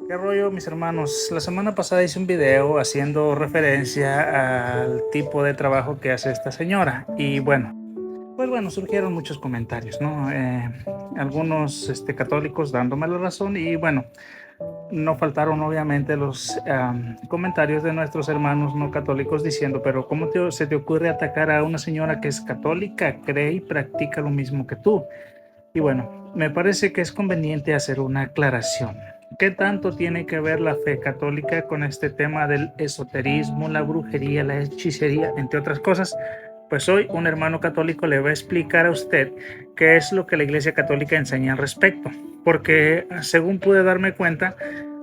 ¿Qué rollo, mis hermanos? La semana pasada hice un video haciendo referencia al tipo de trabajo que hace esta señora y bueno, surgieron muchos comentarios, ¿no? Algunos católicos dándome la razón y bueno, no faltaron obviamente los comentarios de nuestros hermanos no católicos diciendo, pero se te ocurre atacar a una señora que es católica, cree y practica lo mismo que tú? Y bueno, me parece que es conveniente hacer una aclaración. ¿Qué tanto tiene que ver la fe católica con este tema del esoterismo, la brujería, la hechicería, entre otras cosas? Pues hoy un hermano católico le va a explicar a usted qué es lo que la Iglesia Católica enseña al respecto. Porque según pude darme cuenta,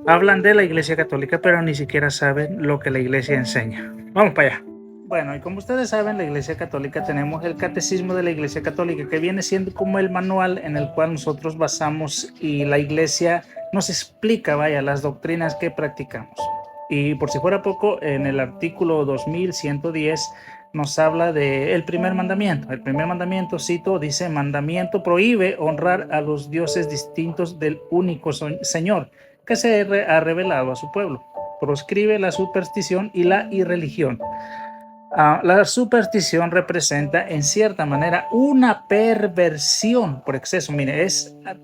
hablan de la Iglesia Católica, pero ni siquiera saben lo que la Iglesia enseña. Vamos para allá. Bueno, y como ustedes saben, la Iglesia Católica tenemos el Catecismo de la Iglesia Católica, que viene siendo como el manual en el cual nosotros basamos y la Iglesia nos explica, vaya, las doctrinas que practicamos. Y por si fuera poco, en el artículo 2110 nos habla del primer mandamiento. El primer mandamiento, cito, dice: mandamiento prohíbe honrar a los dioses distintos del único Señor que se ha revelado a su pueblo. Proscribe la superstición y la irreligión. La superstición representa en cierta manera una perversión por exceso. Mire,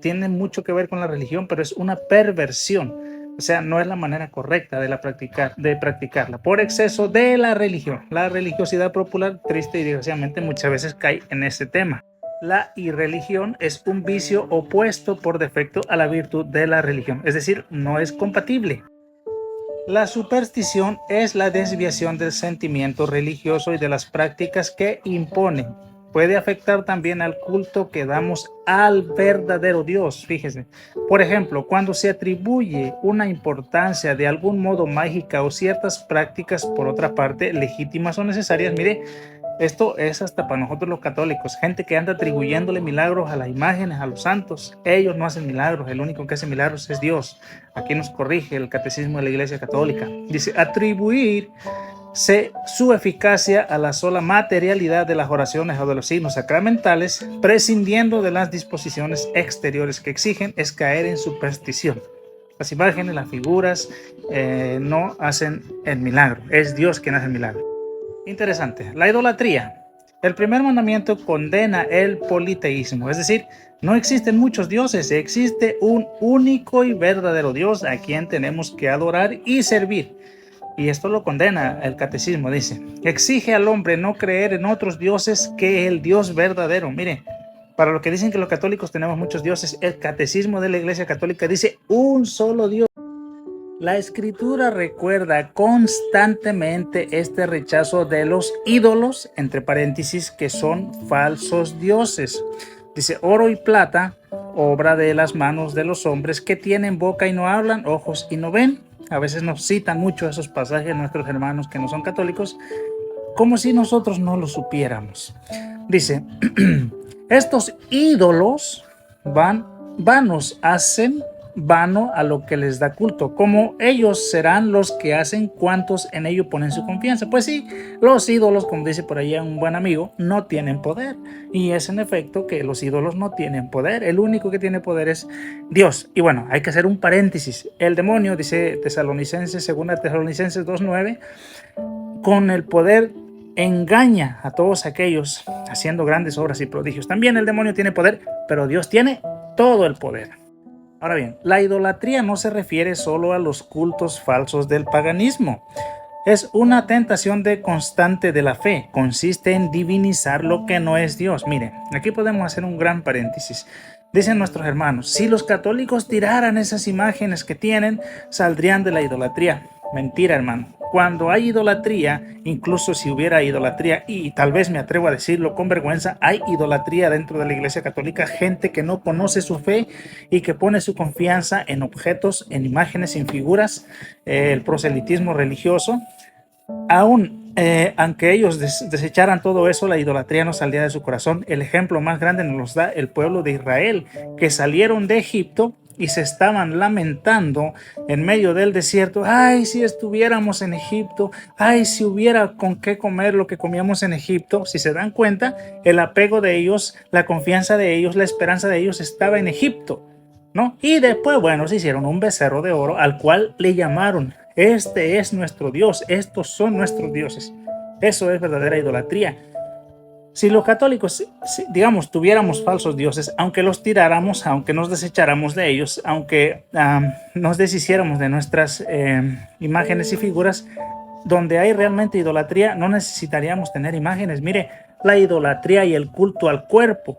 tiene mucho que ver con la religión, pero es una perversión. O sea, no es la manera correcta de practicarla por exceso de la religión. La religiosidad popular, triste y desgraciadamente, muchas veces cae en ese tema. La irreligión es un vicio opuesto por defecto a la virtud de la religión, es decir, no es compatible. La superstición es la desviación del sentimiento religioso y de las prácticas que imponen. Puede afectar también al culto que damos al verdadero Dios. Fíjese, por ejemplo, cuando se atribuye una importancia de algún modo mágica o ciertas prácticas, por otra parte, legítimas o necesarias, mire, esto es hasta para nosotros los católicos, gente que anda atribuyéndole milagros a las imágenes, a los santos. Ellos no hacen milagros, el único que hace milagros es Dios. Aquí nos corrige el Catecismo de la Iglesia Católica. Dice: atribuir su eficacia a la sola materialidad de las oraciones o de los signos sacramentales, prescindiendo de las disposiciones exteriores que exigen, es caer en superstición. Las imágenes, las figuras no hacen el milagro, es Dios quien hace el milagro. Interesante. La idolatría. El primer mandamiento condena el politeísmo, es decir, no existen muchos dioses, existe un único y verdadero Dios a quien tenemos que adorar y servir. Y esto lo condena el catecismo, dice: exige al hombre no creer en otros dioses que el Dios verdadero. Mire, para los que dicen que los católicos tenemos muchos dioses, el catecismo de la Iglesia Católica dice un solo Dios. La escritura recuerda constantemente este rechazo de los ídolos, entre paréntesis, que son falsos dioses. Dice: oro y plata, obra de las manos de los hombres, que tienen boca y no hablan, ojos y no ven. A veces nos citan mucho esos pasajes nuestros hermanos que no son católicos, como si nosotros no lo supiéramos. Dice: estos ídolos vanos hacen vano a lo que les da culto, como ellos serán los que hacen cuantos en ello ponen su confianza. Pues sí, los ídolos, como dice por ahí un buen amigo, no tienen poder, y es en efecto que los ídolos no tienen poder. El único que tiene poder es Dios. Y bueno, hay que hacer un paréntesis: el demonio, dice Tesalonicenses, segunda Tesalonicenses 2:9, con el poder engaña a todos aquellos haciendo grandes obras y prodigios. También el demonio tiene poder, pero Dios tiene todo el poder. Ahora bien, la idolatría no se refiere solo a los cultos falsos del paganismo. Es una tentación constante de la fe. Consiste en divinizar lo que no es Dios. Mire, aquí podemos hacer un gran paréntesis. Dicen nuestros hermanos: si los católicos tiraran esas imágenes que tienen, saldrían de la idolatría. Mentira, hermano. Cuando hay idolatría, incluso si hubiera idolatría, y tal vez me atrevo a decirlo con vergüenza, hay idolatría dentro de la Iglesia Católica, gente que no conoce su fe y que pone su confianza en objetos, en imágenes, en figuras, el proselitismo religioso. Aún, aunque ellos desecharan todo eso, la idolatría no saldría de su corazón. El ejemplo más grande nos lo da el pueblo de Israel, que salieron de Egipto y se estaban lamentando en medio del desierto: ay, si estuviéramos en Egipto, ay, si hubiera con qué comer lo que comíamos en Egipto. Si se dan cuenta, el apego de ellos, la confianza de ellos, la esperanza de ellos estaba en Egipto, ¿no? Y después, bueno, se hicieron un becerro de oro al cual le llamaron, este es nuestro Dios, estos son nuestros dioses. Eso es verdadera idolatría. Si los católicos, digamos, tuviéramos falsos dioses, aunque los tiráramos, aunque nos desecháramos de ellos, aunque nos deshiciéramos de nuestras imágenes y figuras, donde hay realmente idolatría, no necesitaríamos tener imágenes. Mire, la idolatría y el culto al cuerpo,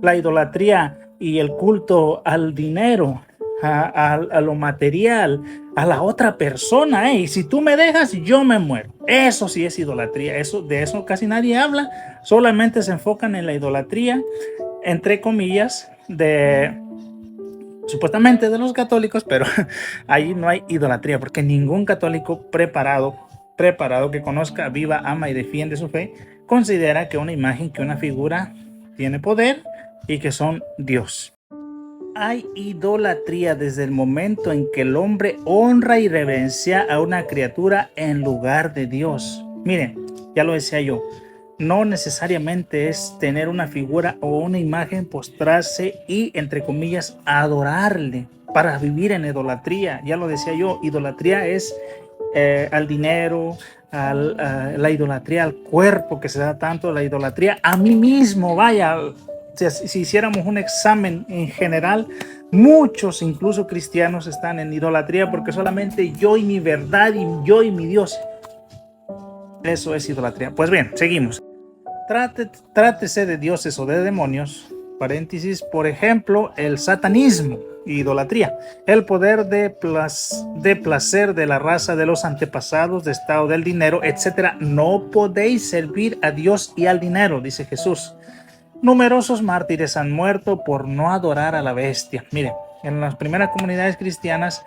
la idolatría y el culto al dinero, a lo material, a la otra persona. Y si tú me dejas, yo me muero. Eso sí es idolatría. De eso casi nadie habla. Solamente se enfocan en la idolatría, entre comillas, supuestamente de los católicos, pero ahí no hay idolatría, porque ningún católico preparado que conozca, viva, ama y defiende su fe, considera que una imagen, que una figura tiene poder y que son Dios. Hay idolatría desde el momento en que el hombre honra y reverencia a una criatura en lugar de Dios. Miren, ya lo decía yo, no necesariamente es tener una figura o una imagen, postrarse y, entre comillas, adorarle para vivir en idolatría. Ya lo decía yo, idolatría es al dinero, la idolatría al cuerpo que se da tanto, la idolatría a mí mismo. Vaya, si hiciéramos un examen en general, muchos, incluso cristianos, están en idolatría porque solamente yo y mi verdad y yo y mi Dios. Eso es idolatría. Pues bien, seguimos. Trátese de dioses o de demonios, paréntesis, por ejemplo, el satanismo, idolatría, el poder de placer de la raza de los antepasados, de estado del dinero, etc. No podéis servir a Dios y al dinero, dice Jesús. Numerosos mártires han muerto por no adorar a la bestia. Mire, en las primeras comunidades cristianas,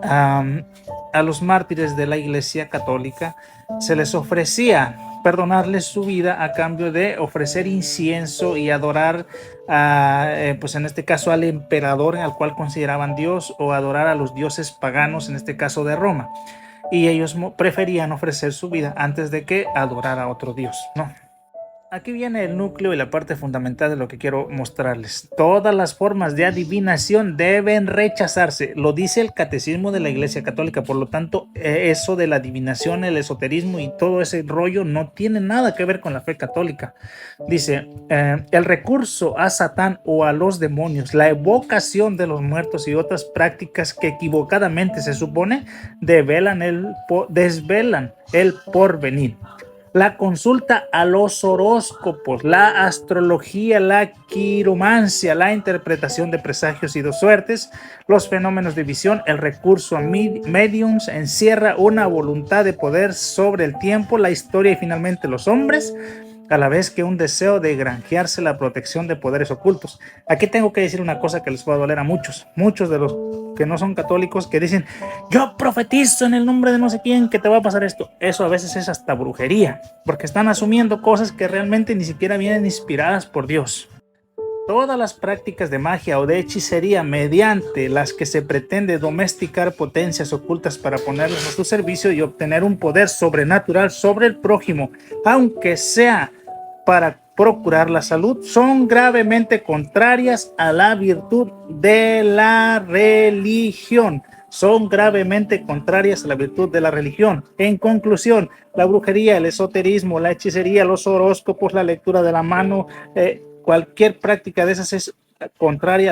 a los mártires de la Iglesia Católica se les ofrecía perdonarles su vida a cambio de ofrecer incienso y adorar pues en este caso al emperador al cual consideraban Dios, o adorar a los dioses paganos, en este caso de Roma, y ellos preferían ofrecer su vida antes de que adorar a otro Dios, ¿no? Aquí viene el núcleo y la parte fundamental de lo que quiero mostrarles. Todas las formas de adivinación deben rechazarse. Lo dice el Catecismo de la Iglesia Católica. Por lo tanto, eso de la adivinación, el esoterismo y todo ese rollo no tiene nada que ver con la fe católica. Dice, el recurso a Satán o a los demonios, la evocación de los muertos y otras prácticas que equivocadamente se supone desvelan el porvenir. La consulta a los horóscopos, la astrología, la quiromancia, la interpretación de presagios y de suertes, los fenómenos de visión, el recurso a mediums encierra una voluntad de poder sobre el tiempo, la historia y finalmente los hombres, a la vez que un deseo de granjearse la protección de poderes ocultos. Aquí tengo que decir una cosa que les va a doler a muchos de los que no son católicos, que dicen, yo profetizo en el nombre de no sé quién que te va a pasar esto. Eso a veces es hasta brujería, porque están asumiendo cosas que realmente ni siquiera vienen inspiradas por Dios. Todas las prácticas de magia o de hechicería mediante las que se pretende domesticar potencias ocultas para ponerlas a su servicio y obtener un poder sobrenatural sobre el prójimo, aunque sea para procurar la salud, son gravemente contrarias a la virtud de la religión. Son gravemente contrarias a la virtud de la religión. En conclusión, la brujería, el esoterismo, la hechicería, los horóscopos, la lectura de la mano, cualquier práctica de esas es contraria a la